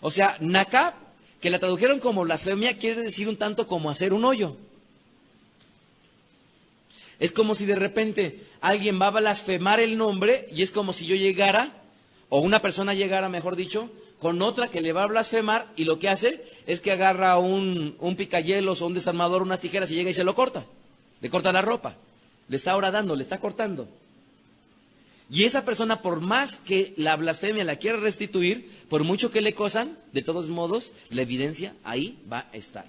O sea, nakab, que la tradujeron como blasfemia, quiere decir un tanto como hacer un hoyo. Es como si de repente alguien va a blasfemar el nombre y es como si yo llegara, o una persona llegara, mejor dicho, con otra que le va a blasfemar y lo que hace es que agarra un picayelos o un desarmador, unas tijeras y llega y se lo corta. Le corta la ropa. Le está horadando, le está cortando. Y esa persona, por más que la blasfemia la quiera restituir, por mucho que le cosan, de todos modos, la evidencia ahí va a estar.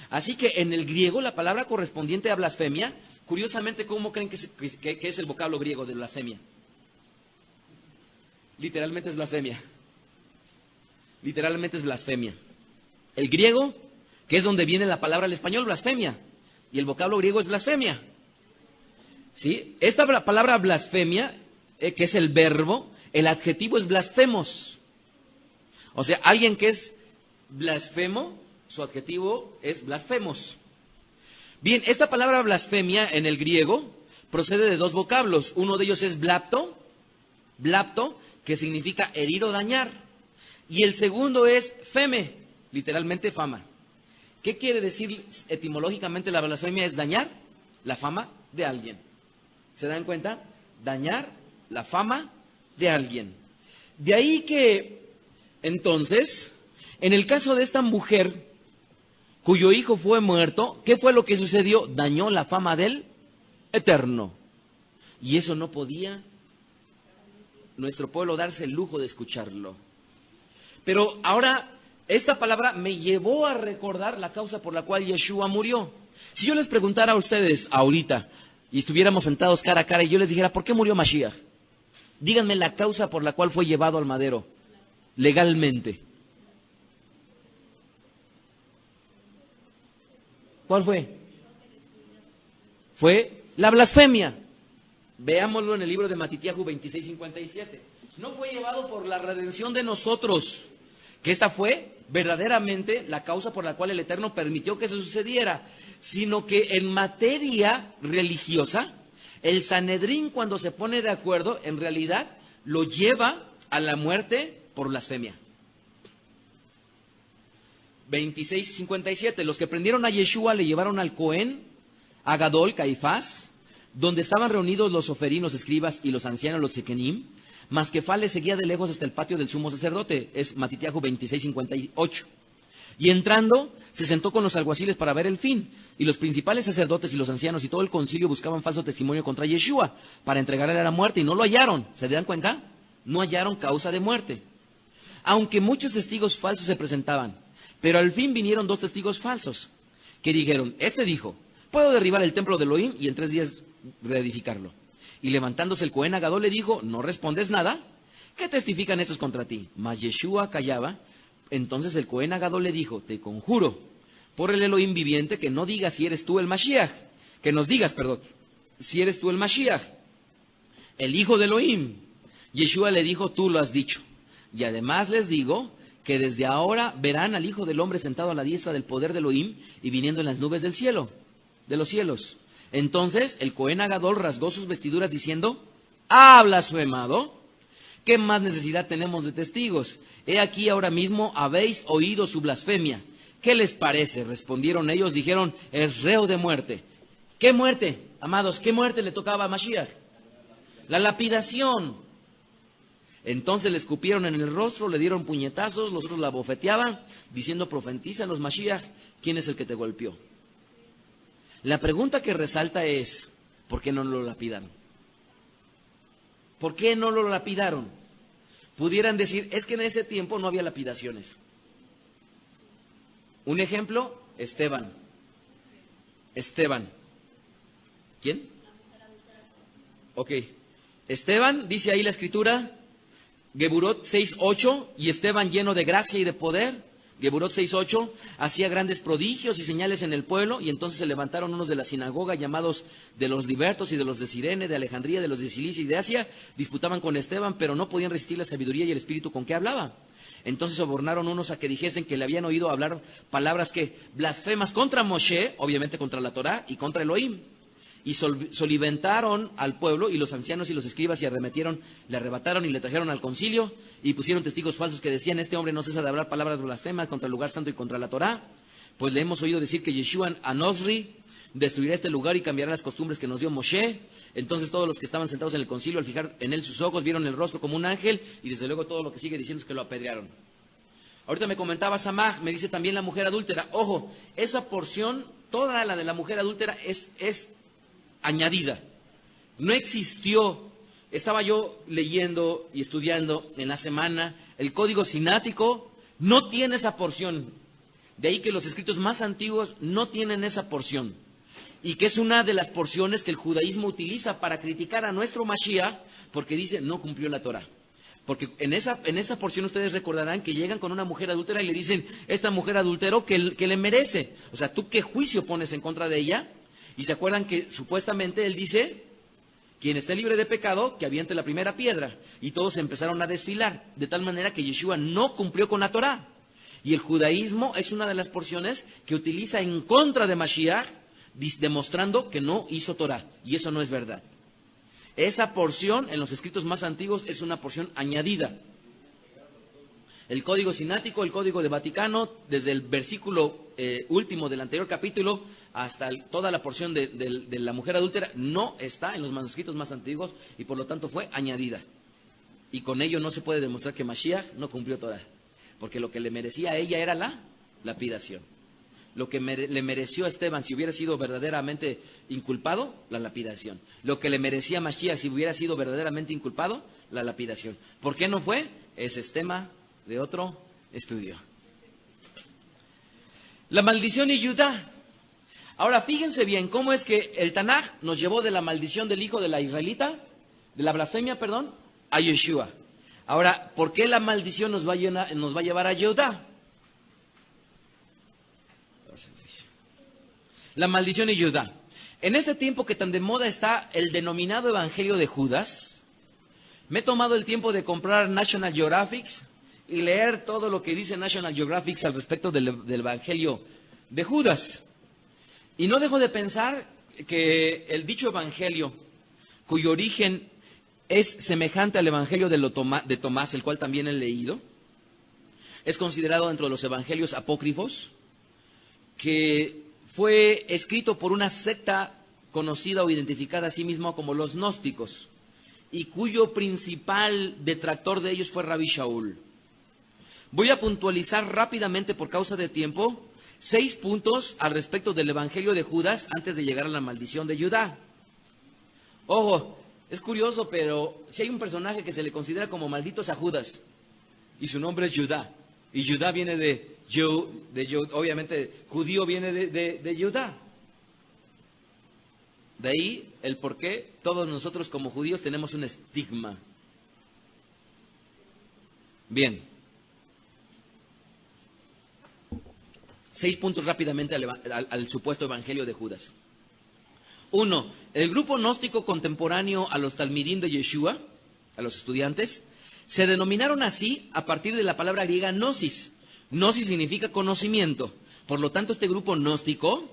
Así que en el griego, la palabra correspondiente a blasfemia, curiosamente, ¿cómo creen que es el vocablo griego de blasfemia? Literalmente es blasfemia. Literalmente es blasfemia. El griego, que es donde viene la palabra al español, blasfemia. Y el vocablo griego es blasfemia. ¿Sí? Esta palabra blasfemia, que es el verbo, el adjetivo es blasfemos. O sea, alguien que es blasfemo, su adjetivo es blasfemos. Bien, esta palabra blasfemia en el griego procede de dos vocablos. Uno de ellos es blapto, que significa herir o dañar. Y el segundo es feme, literalmente fama. ¿Qué quiere decir etimológicamente la blasfemia? Es dañar la fama de alguien. ¿Se dan cuenta? Dañar la fama de alguien. De ahí que, entonces, en el caso de esta mujer cuyo hijo fue muerto, ¿qué fue lo que sucedió? Dañó la fama del Eterno. Y eso no podía nuestro pueblo darse el lujo de escucharlo. Pero ahora, esta palabra me llevó a recordar la causa por la cual Yeshua murió. Si yo les preguntara a ustedes ahorita, y estuviéramos sentados cara a cara, y yo les dijera, ¿por qué murió Mashiach? Díganme la causa por la cual fue llevado al madero, legalmente. ¿Cuál fue? Fue la blasfemia. Veámoslo en el libro de Matitiahu 26:57. No fue llevado por la redención de nosotros, que esta fue verdaderamente la causa por la cual el Eterno permitió que eso sucediera, sino que en materia religiosa, el Sanedrín, cuando se pone de acuerdo, en realidad lo lleva a la muerte por blasfemia. 26:57. Los que prendieron a Yeshua le llevaron al Cohen, a Gadol, Caifás, donde estaban reunidos los oferinos, escribas y los ancianos, los sekenim, mas Kefá le seguía de lejos hasta el patio del sumo sacerdote. Es Matitiahu 26:58. Y entrando, se sentó con los alguaciles para ver el fin. Y los principales sacerdotes y los ancianos y todo el concilio buscaban falso testimonio contra Yeshua para entregarle a la muerte y no lo hallaron. ¿Se dan cuenta? No hallaron causa de muerte. Aunque muchos testigos falsos se presentaban. Pero al fin vinieron dos testigos falsos que dijeron, este dijo, puedo derribar el templo de Elohim y en 3 días reedificarlo. Y levantándose el Cohen Agadol le dijo, ¿no respondes nada? ¿Qué testifican estos contra ti? Mas Yeshua callaba. Entonces el Cohen Agadol le dijo, te conjuro por el Elohim viviente que no digas si eres tú el Mashiach, que nos digas, perdón, si eres tú el Mashiach, el hijo de Elohim. Yeshua le dijo, tú lo has dicho. Y además les digo que desde ahora verán al Hijo del Hombre sentado a la diestra del poder de Elohim y viniendo en las nubes del cielo, de los cielos. Entonces el Cohen Agadol rasgó sus vestiduras diciendo, ¿ha blasfemado? ¿Qué más necesidad tenemos de testigos? He aquí ahora mismo habéis oído su blasfemia. ¿Qué les parece? Respondieron ellos, dijeron, es reo de muerte. ¿Qué muerte, amados? ¿Qué muerte le tocaba a Mashiach? La lapidación. Entonces le escupieron en el rostro, le dieron puñetazos, los otros la bofeteaban, diciendo, profetiza los Mashiach, ¿quién es el que te golpeó? La pregunta que resalta es, ¿por qué no lo lapidaron? ¿Por qué no lo lapidaron? Pudieran decir, es que en ese tiempo no había lapidaciones. Un ejemplo, Esteban. ¿Quién? Ok. Esteban, dice ahí la escritura, Geburot 6:8, y Esteban lleno de gracia y de poder, Geburot 6:8, hacía grandes prodigios y señales en el pueblo, y entonces se levantaron unos de la sinagoga llamados de los libertos y de los de Cirene, de Alejandría, de los de Cilicia y de Asia, disputaban con Esteban, pero no podían resistir la sabiduría y el espíritu con que hablaba. Entonces sobornaron unos a que dijesen que le habían oído hablar palabras que blasfemas contra Moshe, obviamente contra la Torá y contra Elohim. y soliventaron al pueblo, y los ancianos y los escribas le arrebataron y le trajeron al concilio, y pusieron testigos falsos que decían: este hombre no cesa de hablar palabras blasfemas contra el lugar santo y contra la Torá, pues le hemos oído decir que Yeshua Anosri destruirá este lugar y cambiará las costumbres que nos dio Moshe. Entonces todos los que estaban sentados en el concilio, al fijar en él sus ojos, vieron el rostro como un ángel, y desde luego todo lo que sigue diciendo es que lo apedrearon. Ahorita me comentaba Samaj, me dice también la mujer adúltera. Ojo, esa porción, toda la de la mujer adúltera es añadida. No existió. Estaba yo leyendo y estudiando en la semana, el código sinático no tiene esa porción. De ahí que los escritos más antiguos no tienen esa porción. Y que es una de las porciones que el judaísmo utiliza para criticar a nuestro Mashiach, porque dice: no cumplió la Torah. Porque en esa porción ustedes recordarán que llegan con una mujer adúltera y le dicen: esta mujer adulteró, que le merece. O sea, ¿tú qué juicio pones en contra de ella? Y se acuerdan que supuestamente él dice: quien esté libre de pecado, que aviente la primera piedra. Y todos empezaron a desfilar, de tal manera que Yeshua no cumplió con la Torah. Y el judaísmo es una de las porciones que utiliza en contra de Mashiach, demostrando que no hizo Torah. Y eso no es verdad. Esa porción en los escritos más antiguos es una porción añadida. El código sinático, el código de Vaticano, desde el versículo último del anterior capítulo hasta toda la porción de la mujer adúltera, no está en los manuscritos más antiguos y por lo tanto fue añadida. Y con ello no se puede demostrar que Mashiach no cumplió Torah, porque lo que le merecía a ella era la lapidación. Lo que le mereció a Esteban si hubiera sido verdaderamente inculpado, la lapidación. Lo que le merecía a Mashiach si hubiera sido verdaderamente inculpado, la lapidación. ¿Por qué no fue? Ese es tema de otro estudio. La maldición y Judá. Ahora fíjense bien cómo es que el Tanaj nos llevó de la maldición del hijo de la israelita, de la blasfemia, perdón, a Yeshua. Ahora, ¿por qué la maldición nos va a llevar a Judá? La maldición y Judá. En este tiempo que tan de moda está el denominado Evangelio de Judas, me he tomado el tiempo de comprar National Geographic y leer todo lo que dice National Geographic al respecto del Evangelio de Judas. Y no dejo de pensar que el dicho Evangelio, cuyo origen es semejante al Evangelio de Tomás, el cual también he leído, es considerado dentro de los Evangelios apócrifos, que fue escrito por una secta conocida o identificada a sí misma como los gnósticos, y cuyo principal detractor de ellos fue Rabbi Shaul. Voy a puntualizar rápidamente, por causa de tiempo, 6 puntos al respecto del Evangelio de Judas antes de llegar a la maldición de Judá. Ojo, es curioso, pero si hay un personaje que se le considera como maldito es a Judas, y su nombre es Judá, y Judá viene obviamente, judío viene de Judá. De ahí el por qué todos nosotros como judíos tenemos un estigma. Bien. 6 puntos rápidamente al supuesto evangelio de Judas. 1. El grupo gnóstico contemporáneo a los talmidín de Yeshua, a los estudiantes, se denominaron así a partir de la palabra griega gnosis. Gnosis significa conocimiento. Por lo tanto, este grupo gnóstico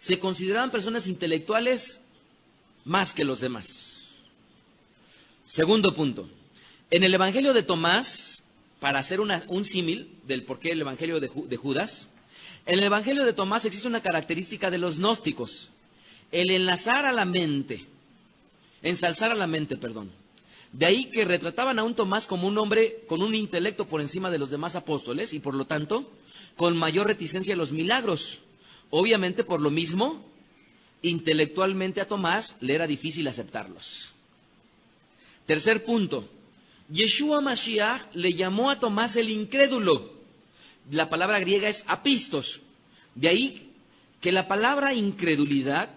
se consideraban personas intelectuales más que los demás. Segundo punto. En el Evangelio de Tomás, para hacer un símil del por qué el Evangelio de Judas, en el Evangelio de Tomás existe una característica de los gnósticos. El ensalzar a la mente. De ahí que retrataban a un Tomás como un hombre con un intelecto por encima de los demás apóstoles y por lo tanto con mayor reticencia a los milagros. Obviamente por lo mismo, intelectualmente a Tomás le era difícil aceptarlos. Tercer punto, Yeshua Mashiach le llamó a Tomás el incrédulo. La palabra griega es apistos. De ahí que la palabra incredulidad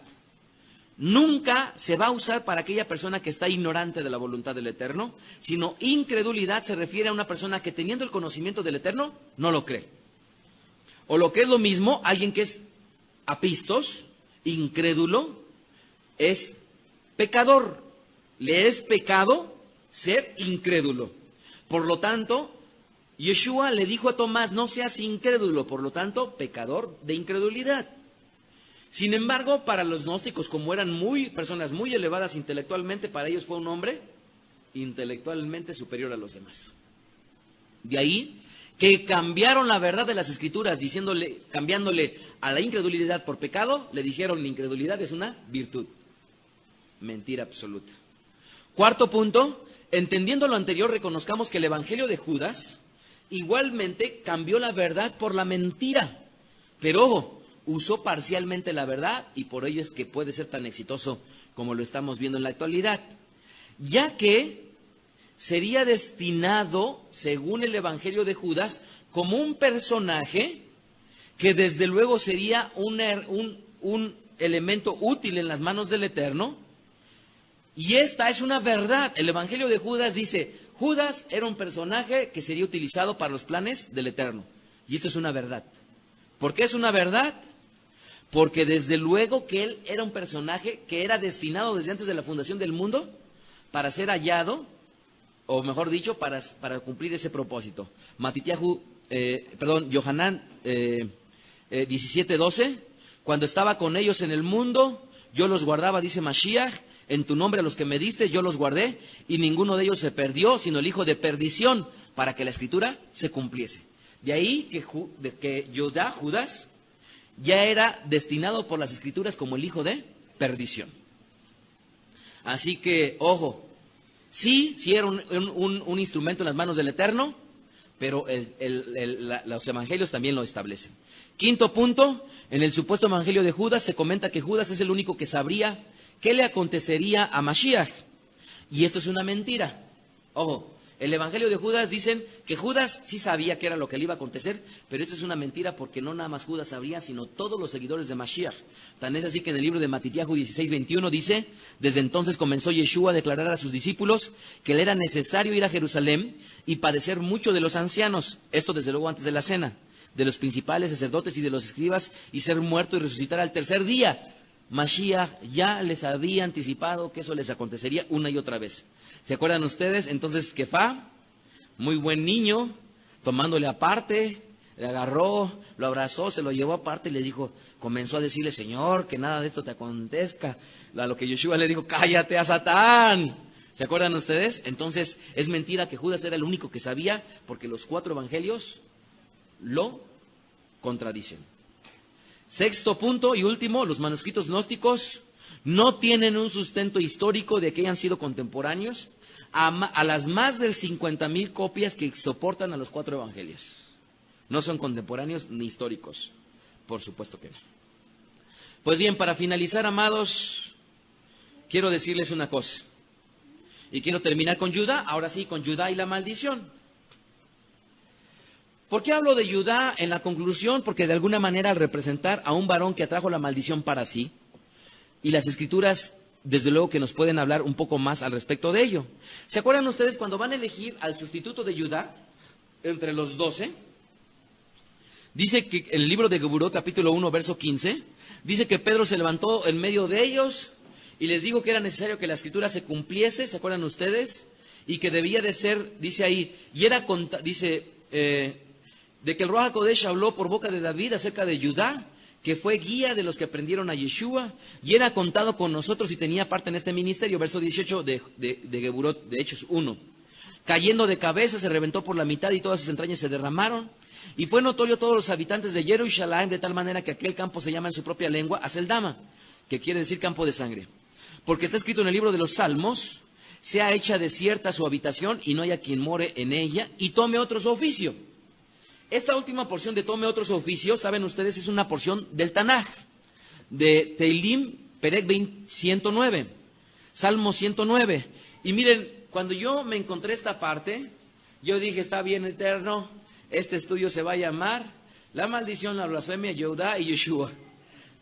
nunca se va a usar para aquella persona que está ignorante de la voluntad del Eterno, sino incredulidad se refiere a una persona que teniendo el conocimiento del Eterno, no lo cree. O lo que es lo mismo, alguien que es apistos, incrédulo, es pecador. Le es pecado ser incrédulo. Por lo tanto, Yeshua le dijo a Tomás, no seas incrédulo, por lo tanto, pecador de incredulidad. Sin embargo, para los gnósticos, como eran personas muy elevadas intelectualmente, para ellos fue un hombre intelectualmente superior a los demás. De ahí que cambiaron la verdad de las Escrituras, cambiándole a la incredulidad por pecado, le dijeron: la incredulidad es una virtud. Mentira absoluta. Cuarto punto, entendiendo lo anterior, reconozcamos que el Evangelio de Judas igualmente cambió la verdad por la mentira. Pero ojo, usó parcialmente la verdad y por ello es que puede ser tan exitoso como lo estamos viendo en la actualidad. Ya que sería destinado, según el Evangelio de Judas, como un personaje que desde luego sería un elemento útil en las manos del Eterno. Y esta es una verdad. El Evangelio de Judas dice: Judas era un personaje que sería utilizado para los planes del Eterno. Y esto es una verdad. ¿Por qué es una verdad? Porque desde luego que él era un personaje que era destinado desde antes de la fundación del mundo para ser hallado, o mejor dicho, para cumplir ese propósito. Yohanan 17:12, cuando estaba con ellos en el mundo, yo los guardaba, dice Mashiach, en tu nombre a los que me diste, yo los guardé, y ninguno de ellos se perdió, sino el hijo de perdición, para que la Escritura se cumpliese. De ahí que Judas, ya era destinado por las Escrituras como el hijo de perdición. Así que, ojo, sí era un instrumento en las manos del Eterno, pero los evangelios también lo establecen. Quinto punto, en el supuesto evangelio de Judas se comenta que Judas es el único que sabría qué le acontecería a Mashiach. Y esto es una mentira. Ojo, el evangelio de Judas dicen que Judas sí sabía qué era lo que le iba a acontecer, pero esto es una mentira porque no nada más Judas sabría, sino todos los seguidores de Mashiach. Tan es así que en el libro de Matitiahu 16:21 dice: desde entonces comenzó Yeshua a declarar a sus discípulos que le era necesario ir a Jerusalén y padecer mucho de los ancianos, esto desde luego antes de la cena, de los principales sacerdotes y de los escribas, y ser muerto y resucitar al tercer día. Mashiach ya les había anticipado que eso les acontecería una y otra vez. ¿Se acuerdan ustedes? Entonces Kefá, muy buen niño, tomándole aparte, le agarró, lo abrazó, se lo llevó aparte y le dijo, comenzó a decirle: Señor, que nada de esto te acontezca. A lo que Yeshua le dijo: cállate a Satán. ¿Se acuerdan ustedes? Entonces es mentira que Judas era el único que sabía, porque los 4 evangelios lo contradicen. Sexto punto y último, los manuscritos gnósticos no tienen un sustento histórico de que hayan sido contemporáneos a las más de 50,000 copias que soportan a los 4 evangelios. No son contemporáneos ni históricos, por supuesto que no. Pues bien, para finalizar, amados, quiero decirles una cosa. Y quiero terminar con Judá, ahora sí, con Judá y la maldición. ¿Por qué hablo de Judá en la conclusión? Porque de alguna manera, al representar a un varón que atrajo la maldición para sí, y las Escrituras, desde luego que nos pueden hablar un poco más al respecto de ello. ¿Se acuerdan ustedes cuando van a elegir al sustituto de Judá entre los 12? Dice que en el libro de Geburot, capítulo 1, verso 15, dice que Pedro se levantó en medio de ellos y les dijo que era necesario que la Escritura se cumpliese, ¿se acuerdan ustedes? Y que debía de ser, dice ahí, y era, de que el Ruach HaKodesh habló por boca de David acerca de Judá, que fue guía de los que aprendieron a Yeshua, y era contado con nosotros y tenía parte en este ministerio, verso 18 de Geburot, de Hechos 1. Cayendo de cabeza, se reventó por la mitad y todas sus entrañas se derramaron, y fue notorio a todos los habitantes de Jerusalén, de tal manera que aquel campo se llama en su propia lengua Aceldama, que quiere decir campo de sangre. Porque está escrito en el libro de los Salmos: sea hecha desierta su habitación y no haya quien more en ella, y tome otro su oficio. Esta última porción de tome otro su oficio, saben ustedes, es una porción del Tanaj, de Teilim, Perek 109, Salmo 109. Y miren, cuando yo me encontré esta parte, yo dije: está bien, Eterno, este estudio se va a llamar la maldición, la blasfemia, Yehudá y Yeshua.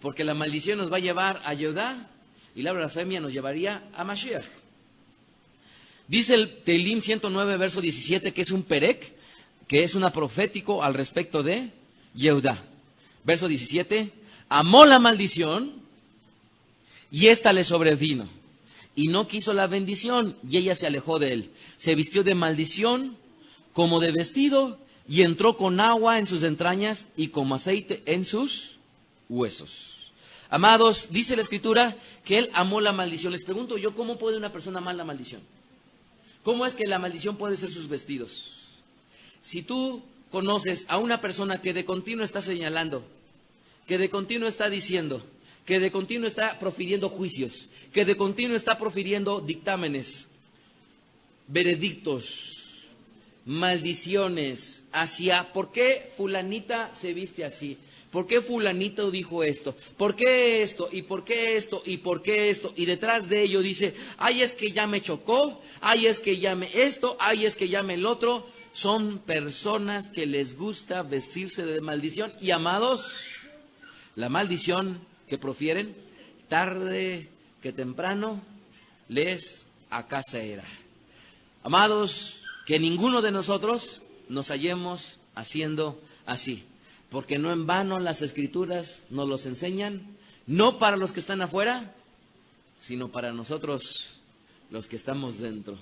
Porque la maldición nos va a llevar a Yehudá y la blasfemia nos llevaría a Mashiach. Dice el Teilim 109, verso 17, que es un Perek, que es una profético al respecto de Yehudá. Verso 17, amó la maldición y ésta le sobrevino, y no quiso la bendición, y ella se alejó de él. Se vistió de maldición como de vestido, y entró con agua en sus entrañas y como aceite en sus huesos. Amados, dice la Escritura que él amó la maldición. Les pregunto yo, ¿cómo puede una persona amar la maldición? ¿Cómo es que la maldición puede ser sus vestidos? Si tú conoces a una persona que de continuo está señalando, que de continuo está diciendo, que de continuo está profiriendo juicios, que de continuo está profiriendo dictámenes, veredictos, maldiciones hacia ¿por qué fulanita se viste así? ¿Por qué fulanito dijo esto? ¿Por qué esto? ¿Y por qué esto? ¿Y por qué esto? Y detrás de ello dice, ay, es que ya me chocó, ay, es que ya me esto, ay, es que ya me el otro. Son personas que les gusta vestirse de maldición. Y amados, la maldición que profieren, tarde que temprano, les acacerá. Amados, que ninguno de nosotros nos hallemos haciendo así. Porque no en vano las Escrituras nos los enseñan, no para los que están afuera, sino para nosotros, los que estamos dentro.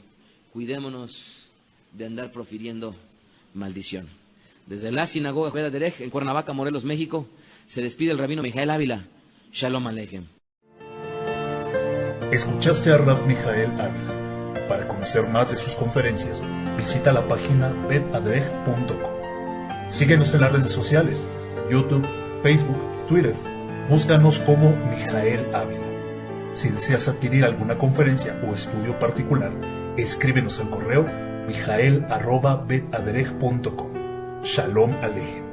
Cuidémonos de andar profiriendo maldición. Desde la sinagoga Beth Aderech, en Cuernavaca, Morelos, México, se despide el rabino Mijael Ávila. Shalom Aleichem. Escuchaste a Rab Mijael Ávila. Para conocer más de sus conferencias, visita la página betaderech.com. Síguenos en las redes sociales, YouTube, Facebook, Twitter. Búscanos como Mijael Ávila. Si deseas adquirir alguna conferencia o estudio particular, escríbenos al correo mijael@betaderech.com. Shalom Aleichem.